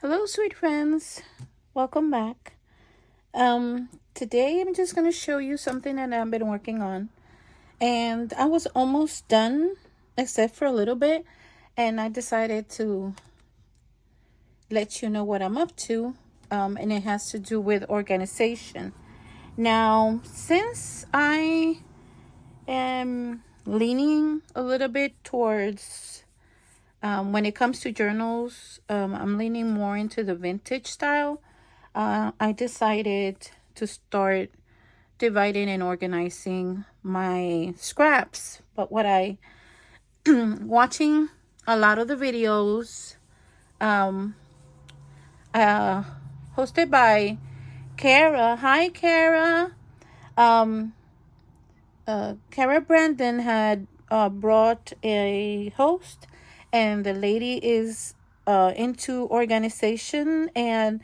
Hello, sweet friends. Welcome back. Today I'm just going to show you something that I've been working on. And I was almost done, except for a little bit. And I decided to let you know what I'm up to. And it has to do with organization. Now, since I am leaning a little bit towards when it comes to journals, I'm leaning more into the vintage style. I decided to start dividing and organizing my scraps. But what I watching a lot of the videos um, uh, hosted by Kara. Hi, Kara. Um, Kara Brandon had brought a host, and the lady is into organization, and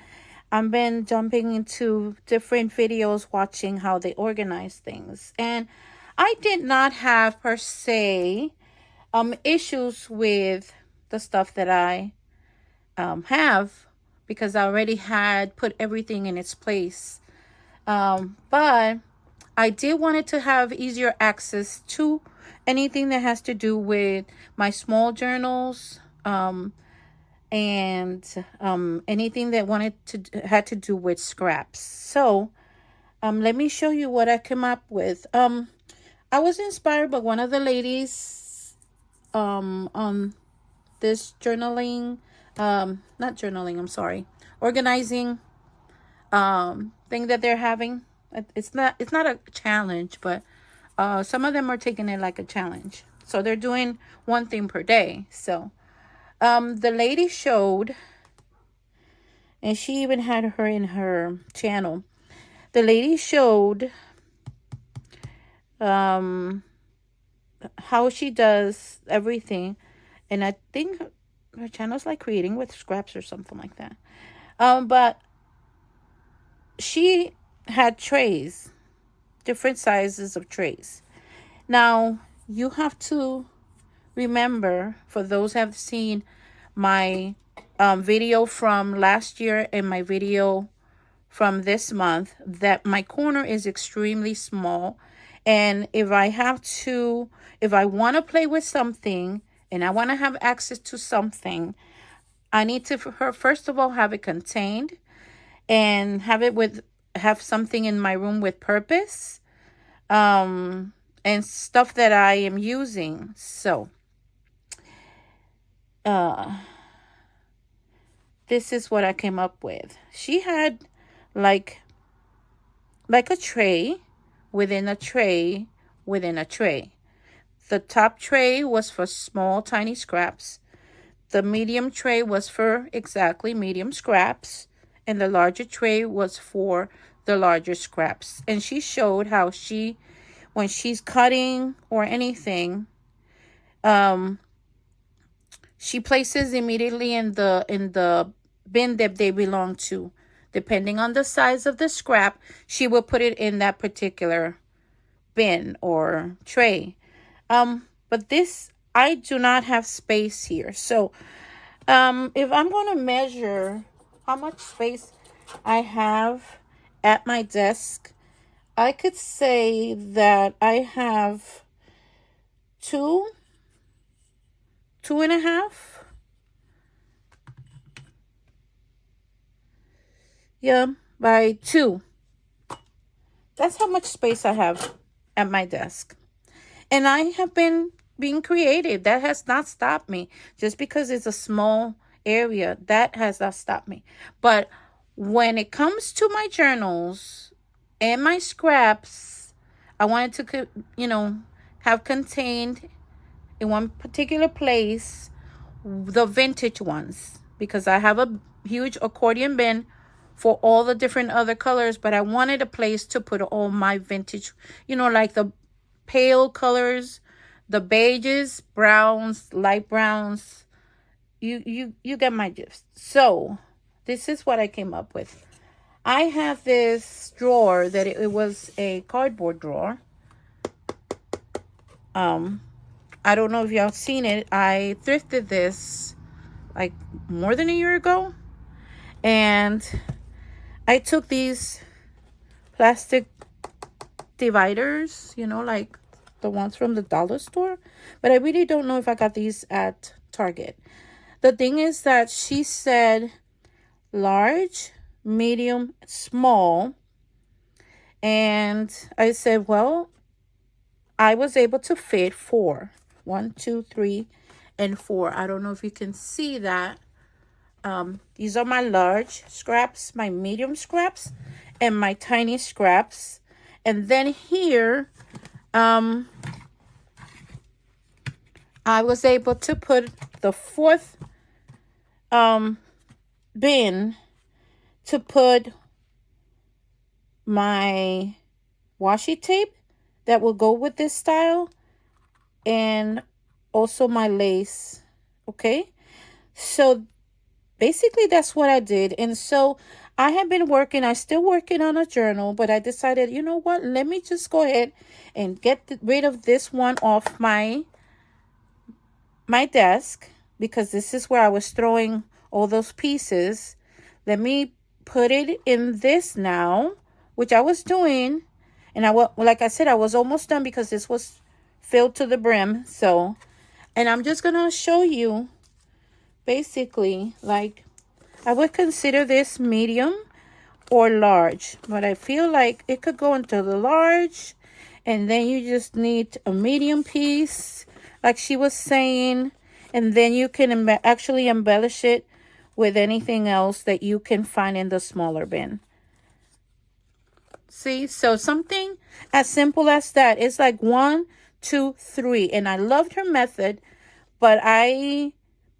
I've been jumping into different videos watching how they organize things. And I did not have per se issues with the stuff that I have because I already had put everything in its place. But I did want it to have easier access to anything that has to do with my small journals, and anything that had to do with scraps. So let me show you what I came up with. I was inspired by one of the ladies on this journaling, not journaling, I'm sorry, organizing thing that they're having. It's not a challenge, but some of them are taking it like a challenge. So they're doing one thing per day. So the lady showed, and she even had her in her channel. The lady showed how she does everything, and I think her channel's like creating with scraps or something like that. But she had trays, different sizes of trays. Now you have to remember, for those who have seen my video from last year and my video from this month, that my corner is extremely small. And if I want to play with something and I want to have access to something, I need to first of all have it contained and have something in my room with purpose, and stuff that I am using. So this is what I came up with. She had like a tray within a tray within a tray. The top tray was for small, tiny scraps. The medium tray was for exactly medium scraps. And the larger tray was for the larger scraps. And she showed how when she's cutting or anything, she places immediately in the bin that they belong to. Depending on the size of the scrap, she will put it in that particular bin or tray. But this, I do not have space here. So if I'm going to measure how much space I have at my desk, I could say that I have two and a half. Yeah, by two. That's how much space I have at my desk. And I have been being creative. That has not stopped me. Just because it's a small area, that has not stopped me. But when it comes to my journals and my scraps, I wanted to, have contained in one particular place the vintage ones, because I have a huge accordion bin for all the different other colors, but I wanted a place to put all my vintage, like the pale colors, the beiges, browns, light browns. You get my gist. So this is what I came up with. I have this drawer that it was a cardboard drawer. I don't know if y'all seen it. I thrifted this like more than a year ago. And I took these plastic dividers, you know, like the ones from the dollar store. But I really don't know if I got these at Target. The thing is that she said large, medium, small. And I said, well, I was able to fit 4. 1, 2, 3, and 4. I don't know if you can see that. These are my large scraps, my medium scraps, and my tiny scraps. And then here, I was able to put the 4th bin to put my washi tape that will go with this style, and also my lace. Okay, so basically that's what I did. And so I have been working, I still working on a journal, but I decided, you know what, let me just go ahead and get rid of this one off my desk, because this is where I was throwing all those pieces. Let me put it in this now, which I was doing. And like I said, I was almost done because this was filled to the brim. So, and I'm just going to show you basically, like, I would consider this medium or large, but I feel like it could go into the large, and then you just need a medium piece, like she was saying, and then you can actually embellish it with anything else that you can find in the smaller bin. See, so something as simple as that. It's like 1, 2, 3. And I loved her method, but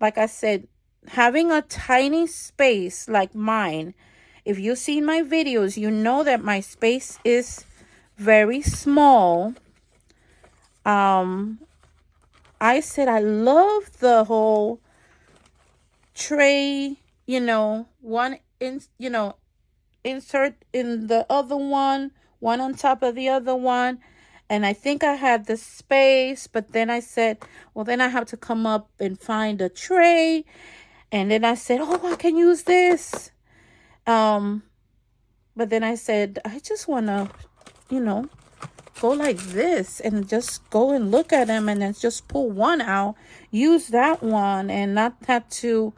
like I said, having a tiny space like mine, if you've seen my videos, you know that my space is very small. I said I love the whole tray, you know, insert in the other one on top of the other one. And I think I had the space, but then I said, well, then I have to come up and find a tray. And then I said, oh, I can use this. But then I said, I just want to, go like this and just go and look at them and then just pull one out, use that one, and not have to,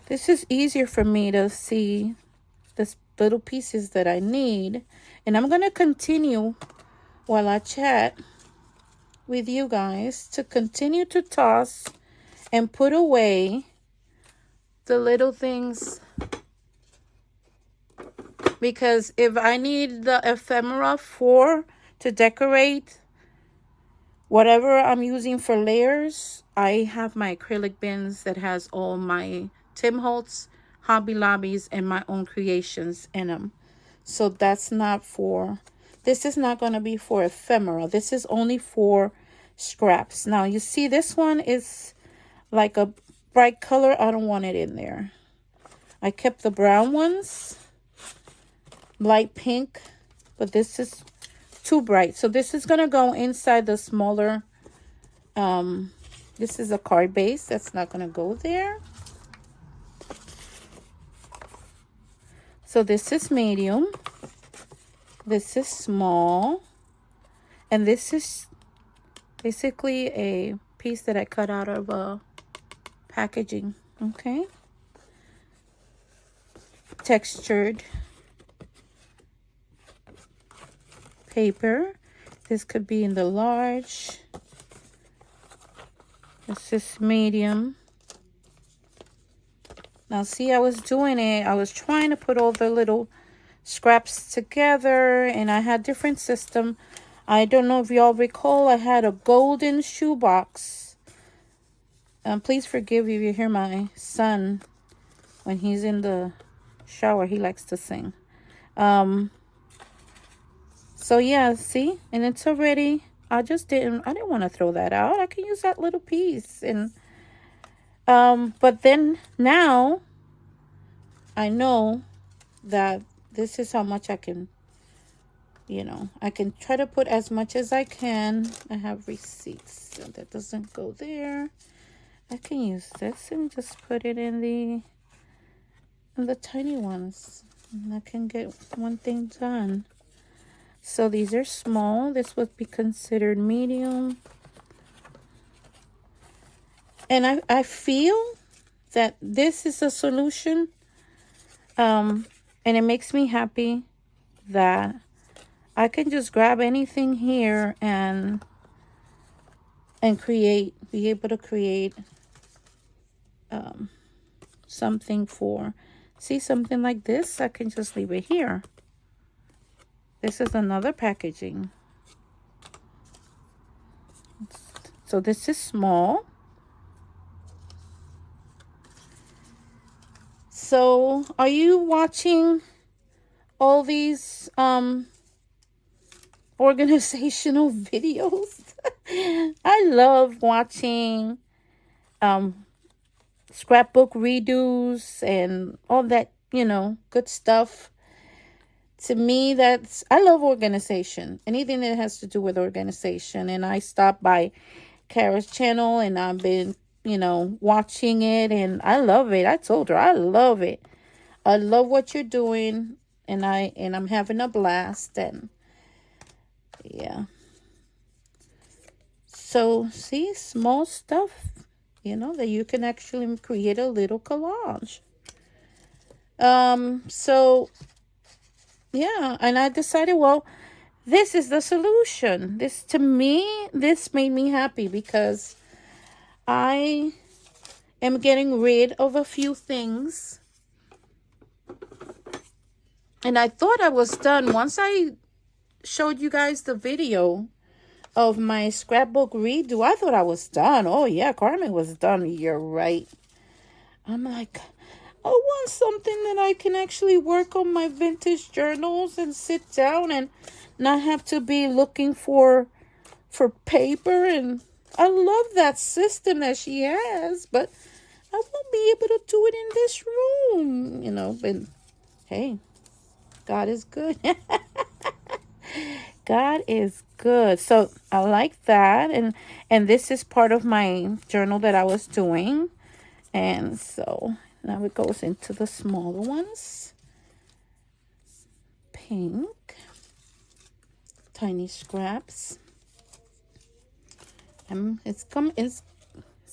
this is easier for me to see the little pieces that I need. And I'm going to continue while I chat with you guys to continue to toss and put away the little things, because if I need the ephemera to decorate whatever I'm using for layers, I have my acrylic bins that has all my Tim Holtz, Hobby Lobbies, and my own creations in them. So this is not going to be for ephemera. This is only for scraps. Now you see this one is like a bright color. I don't want it in there. I kept the brown ones, light pink, but this is too bright. So this is going to go inside the smaller, this is a card base. That's not going to go there. So this is medium. This is small. And this is basically a piece that I cut out of packaging. Okay. Textured paper. This could be in the large. This is medium. Now see, I was doing it. I was trying to put all the little scraps together, and I had different system. I don't know if y'all recall, I had a golden shoebox. Please forgive if you hear my son when he's in the shower. He likes to sing. So yeah, see, and it's already, I didn't want to throw that out. I can use that little piece. And but then now I know that this is how much I can, I can try to put as much as I can. I have receipts, so that doesn't go there. I can use this and just put it in the tiny ones. And I can get one thing done. So these are small. This would be considered medium. And I feel that this is a solution. And it makes me happy that I can just grab anything here and be able to create something for, see, something like this. I can just leave it here. This is another packaging. So this is small. So are you watching all these organizational videos? I love watching scrapbook redos and all that, good stuff. To me, I love organization. Anything that has to do with organization. And I stopped by Kara's channel and I've been, watching it, and I love it. I told her I love it. I love what you're doing, and I'm having a blast. And yeah. So see, small stuff, that you can actually create a little collage. So yeah, and I decided, well, this is the solution. This made me happy because I am getting rid of a few things. And I thought I was done. Once I showed you guys the video of my scrapbook redo, I thought I was done. Oh yeah, Carmen was done. You're right. I'm like, I want something that I can actually work on my vintage journals and sit down and not have to be looking for paper. And I love that system that she has, but I won't be able to do it in this room, but hey, God is good. God is good. So I like that. And this is part of my journal that I was doing. And so now it goes into the smaller ones. Pink. Tiny scraps. It's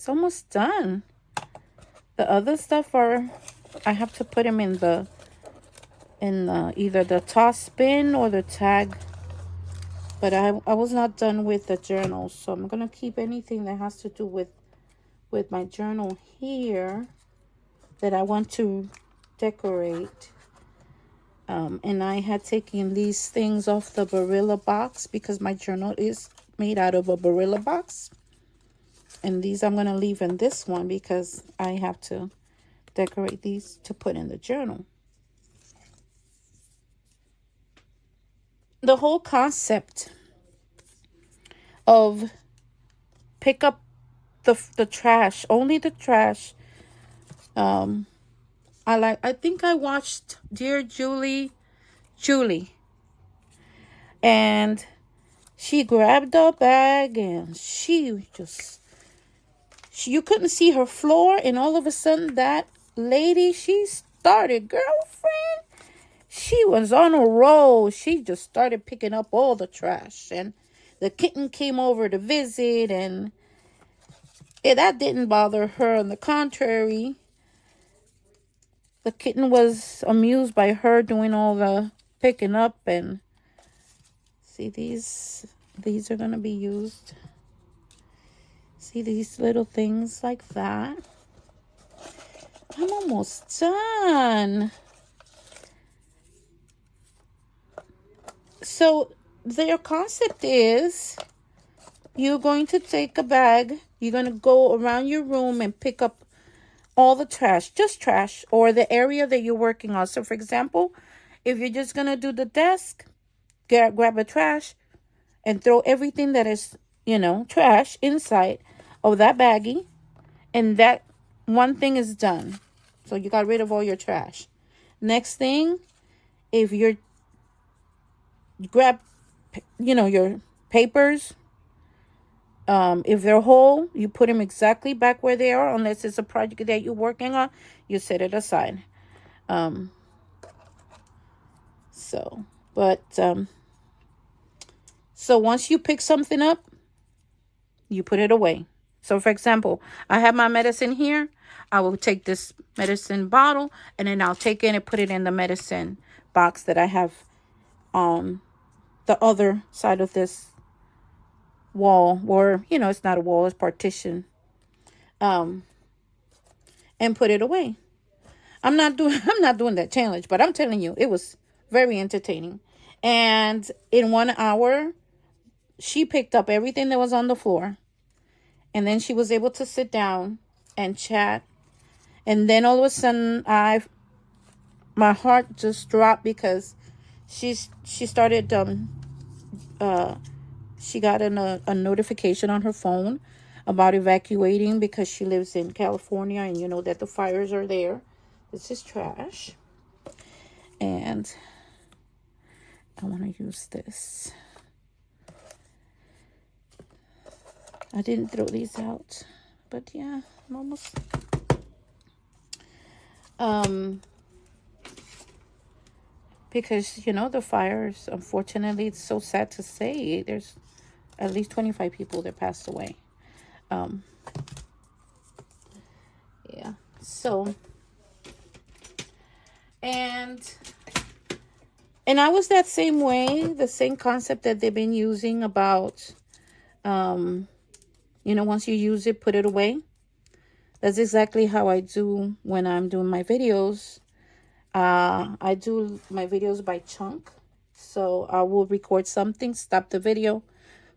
almost done. The other stuff I have to put them in either the toss bin or the tag. But I was not done with the journal, so I'm gonna keep anything that has to do with my journal here that I want to decorate. And I had taken these things off the Barilla box because my journal is made out of a Barilla box. And these I'm going to leave in this one because I have to decorate these to put in the journal. The whole concept of pick up the trash, only the trash. I think I watched Dear Julie, and she grabbed a bag and you couldn't see her floor, and all of a sudden that lady, she started, girlfriend, she was on a roll. She just started picking up all the trash, and the kitten came over to visit, and that didn't bother her. On the contrary, the kitten was amused by her doing all the picking up. And see, these are going to be used. See these little things like that. I'm almost done. So their concept is you're going to take a bag. You're going to go around your room and pick up all the trash, just trash, or the area that you're working on. So for example, if you're just going to do the desk, grab a trash and throw everything that is, trash inside of that baggie, and that one thing is done. So you got rid of all your trash. Next thing, if you're grab, your papers If they're whole, you put them exactly back where they are, unless it's a project that you're working on, you set it aside. So, but, so once you pick something up, you put it away. So for example, I have my medicine here. I will take this medicine bottle and then I'll take it and put it in the medicine box that I have on the other side of this wall, or it's not a wall, it's partition, and put it away. I'm not doing that challenge, but I'm telling you, it was very entertaining. And in 1 hour, she picked up everything that was on the floor, and then she was able to sit down and chat. And then all of a sudden, my heart just dropped because she started she got a notification on her phone about evacuating because she lives in California, and you know that the fires are there. This is trash. And I want to use this. I didn't throw these out, but yeah, I'm almost. Because the fires, unfortunately, it's so sad to say, there's at least 25 people that passed away. Yeah. So, and I was that same way, the same concept that they've been using about, once you use it, put it away. That's exactly how I do when I'm doing my videos. I do my videos by chunk. So I will record something, stop the video,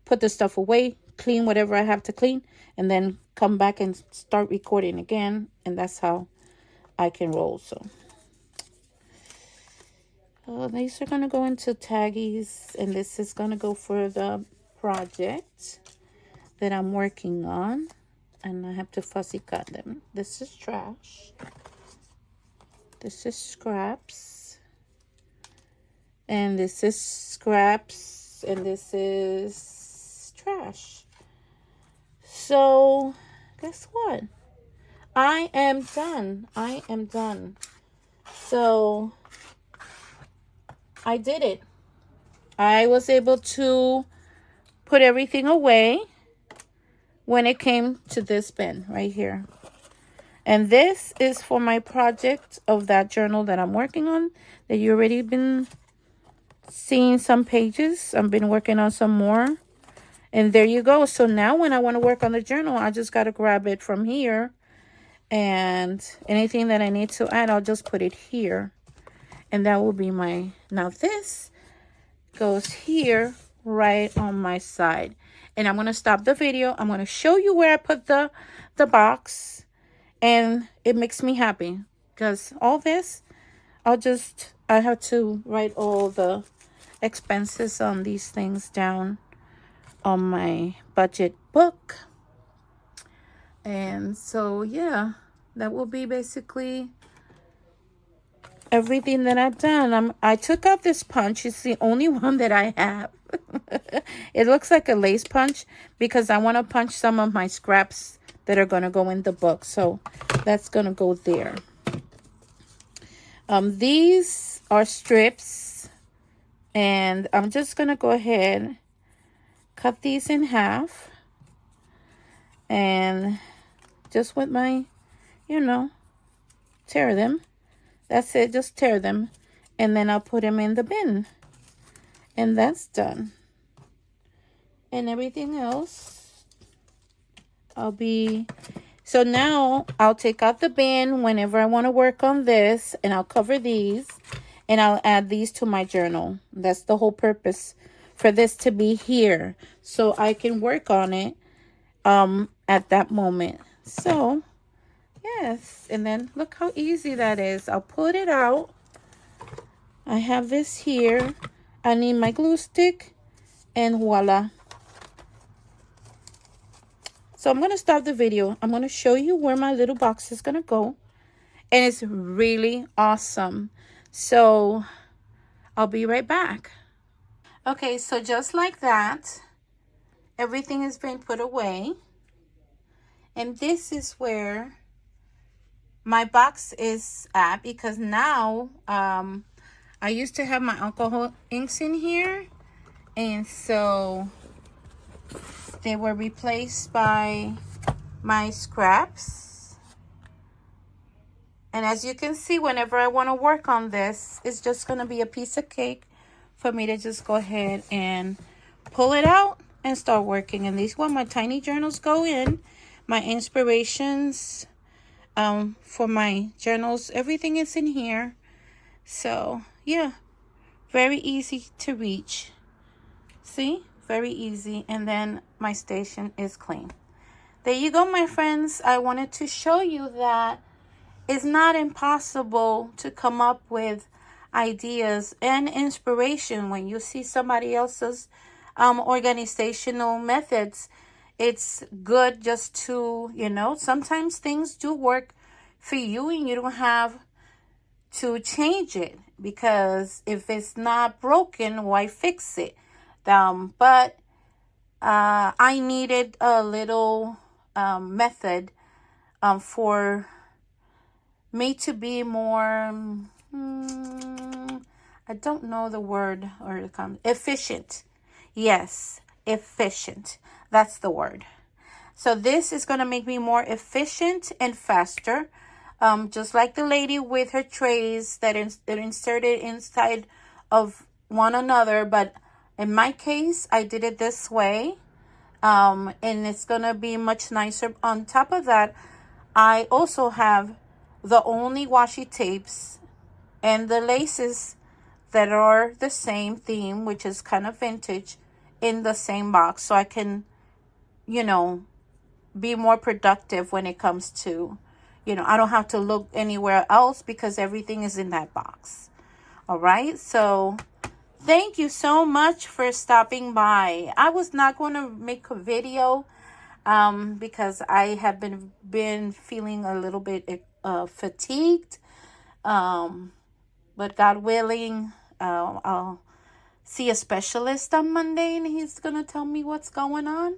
put the stuff away, clean whatever I have to clean, and then come back and start recording again. And that's how I can roll. So these are going to go into taggies, and this is going to go for the project that I'm working on. And I have to fussy cut them. This is trash. This is scraps. And this is scraps. And this is trash. So, guess what? I am done. I am done. So, I did it. I was able to put everything away when it came to this bin right here. And this is for my project of that journal that I'm working on, that you already been seeing some pages. I've been working on some more. And there you go. So now when I want to work on the journal, I just got to grab it from here. And anything that I need to add, I'll just put it here. And that will be my, now this goes here right on my side. And I'm going to stop the video. I'm going to show you where I put the box. And it makes me happy. Because all this, I have to write all the expenses on these things down on my budget book. And so, yeah, that will be basically everything that I've done. I took out this punch. It's the only one that I have. It looks like a lace punch because I want to punch some of my scraps that are going to go in the book. So that's going to go there. These are strips. And I'm just going to go ahead, cut these in half. And just with my, tear them. That's it. Just tear them. And then I'll put them in the bin. And that's done. And everything else, so now I'll take out the bin whenever I want to work on this. And I'll cover these. And I'll add these to my journal. That's the whole purpose for this to be here. So I can work on it at that moment. So, yes. And then look how easy that is. I'll put it out. I have this here. I need my glue stick. And voila. So I'm going to stop the video. I'm going to show you where my little box is going to go. And it's really awesome. So I'll be right back. Okay, so just like that, everything has been put away. And this is where my box is at, because now I used to have my alcohol inks in here, and so they were replaced by my scraps. And as you can see, whenever I want to work on this, it's just going to be a piece of cake for me to just go ahead and pull it out and start working. And these are where my tiny journals go in, my inspirations for my journals. Everything is in here. So yeah, very easy to reach. See, very easy. And then my station is clean. There you go, my friends. I wanted to show you that it's not impossible to come up with ideas and inspiration when you see somebody else's organizational methods. It's good just to, sometimes things do work for you and you don't have to change it, because if it's not broken, why fix it? But I needed a little method for me to be more, I don't know the word or it comes, efficient. Yes, efficient. That's the word. So this is going to make me more efficient and faster. Just like the lady with her trays that inserted inside of one another. But in my case, I did it this way. And it's going to be much nicer. On top of that, I also have the only washi tapes and the laces that are the same theme, which is kind of vintage, in the same box. So I can, be more productive when it comes to, I don't have to look anywhere else because everything is in that box. All right. So thank you so much for stopping by. I was not going to make a video because I have been feeling a little bit fatigued. But God willing, I'll see a specialist on Monday and he's going to tell me what's going on.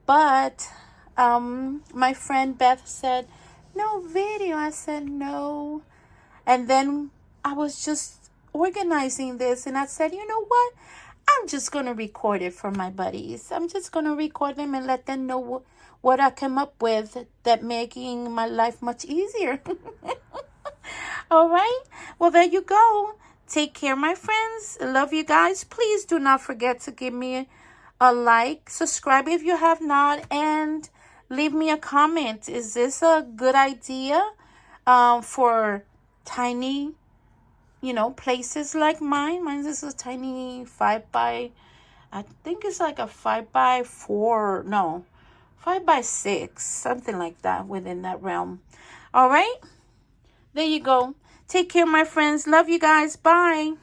But my friend Beth said, no video. I said, no. And then I was just organizing this and I said, you know what? I'm just going to record it for my buddies. I'm just going to record them and let them know what I come up with that making my life much easier. All right. Well, there you go. Take care, my friends. Love you guys. Please do not forget to give me a like, subscribe if you have not, and leave me a comment. Is this a good idea for tiny, places like mine? Mine is a tiny 5x, I think it's like a 5x4, no, 5x6, something like that, within that realm. All right. There you go. Take care, my friends. Love you guys. Bye.